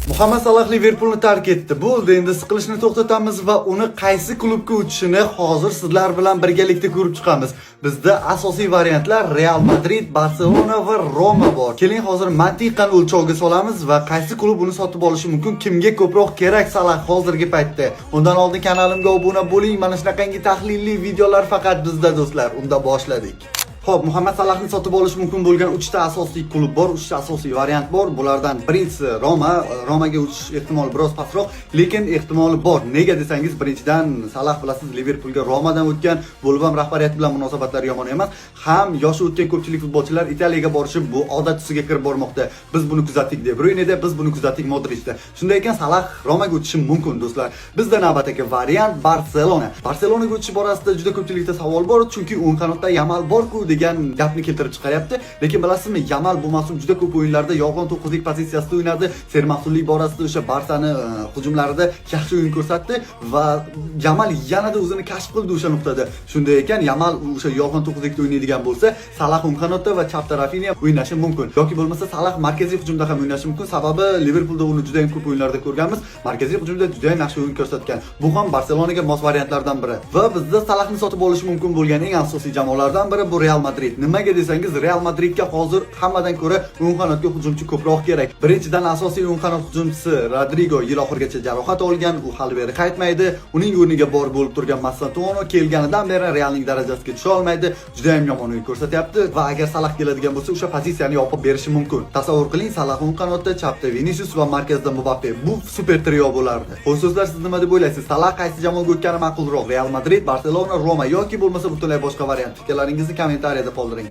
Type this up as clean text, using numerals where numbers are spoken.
Muhammad Salah Liverpoolni tark etdi. Bo'ldi, endi siqilishni to'xtatamiz va uni qaysi klubga o'tishini hozir sizlar bilan birgalikda ko'rib chiqamiz. Bizda asosiy variantlar Real Madrid, Barselona va Roma bor. Keling hozir mantiqan o'lchovga solamiz va qaysi klub uni sotib olishi mumkin, kimga ko'proq kerak Salah hozirgi paytda. Undan oldin kanalimga obuna bo'ling. Mana shunaqangi tahlilli videolar faqat bizda do'stlar. Unda boshladik. Xo'p, Muhammad Salahni sotib olish mumkin bo'lgan 3 ta asosiy klub bor, 3 ta asosiy variant bor. Bulardan birinchisi Romaga o'tish ehtimoli biroz pastroq, lekin ehtimoli bor. Nega desangiz, birinchidan Salah bilasiz Liverpoolga Romadan o'tgan, bo'lib ham rahbariyat bilan munosabatlari yomon emas. Ham yoshi o'tgan ko'pchilik futbolchilar Italiyaga borishi bu odat tusiga kirib bormoqda. Biz buni kuzatdik De Bruyne'da, biz buni kuzatdik Modric'da. Shunday ekan Salah Romaga o'tishi mumkin do'stlar. Bizda navbatdagi variant Barselona. Barselonaga o'tish borasida juda ko'pchilikda savol bor, chunki o'ng qanotda Yamal bor-ku degan gapni keltirib chiqaryapti. Lekin bilasizmi, Yamal bu mavsum juda ko'p o'yinlarda yolg'on to'qqizlik pozitsiyasida o'ynadi. Sermahsullik borasida o'sha Barsani hujumlarida yaxshi o'yin ko'rsatdi va Yamal yanada o'zini kashf qildi o'sha nuqtada. Shunday ekan, Yamal o'sha yolg'on to'qqizlikda o'ynaydigan bo'lsa, Salah o'ng qanotda va chapda Rafinha o'ynashi mumkin. Yoki bo'lmasa Salah markaziy hujumda ham o'ynashi mumkin. Sababi Liverpoolda uni juda ham ko'p o'yinlarda ko'rganmiz. Markaziy hujumda juda ham yaxshi o'yin ko'rsatgan. Bu ham Barselonaga mos variantlardan biri. Va bizda Salahni sotib olish mumkin bo'lgan eng asosiy jamoalardan biri bu Real Madrid. Nimaga desangiz, Real Madridga hozir hammadan ko'ra o'ng qanotga hujumchi ko'proq kerak. Birinchidan asosiy o'ng qanot hujumchisi Rodrigo yil oxirigacha jarohat olgan, u hali beri qaytmaydi. Uning o'rniga bor bo'lib turgan Massantuono kelganidan beri Realning darajasiga tusha olmaydi. Juda ham yomon o'yin ko'rsatyapti va agar Salah keladigan bo'lsa, o'sha pozitsiyani yopib berishi mumkin. Tasavvur qiling, Salah o'ng qanotda, chapda Vinicius va markazda Mbappe. Bu super trio bo'lardi. Xo'sh do'stlar, siz nima deb o'ylaysiz? Salah qaysi jamoaga o'tgani ma'qulroq? Real Madrid, Barselona, Roma yoki bo'lmasa butunlay boshqa variant? Fikrlaringizni kommentariyada qoldiring.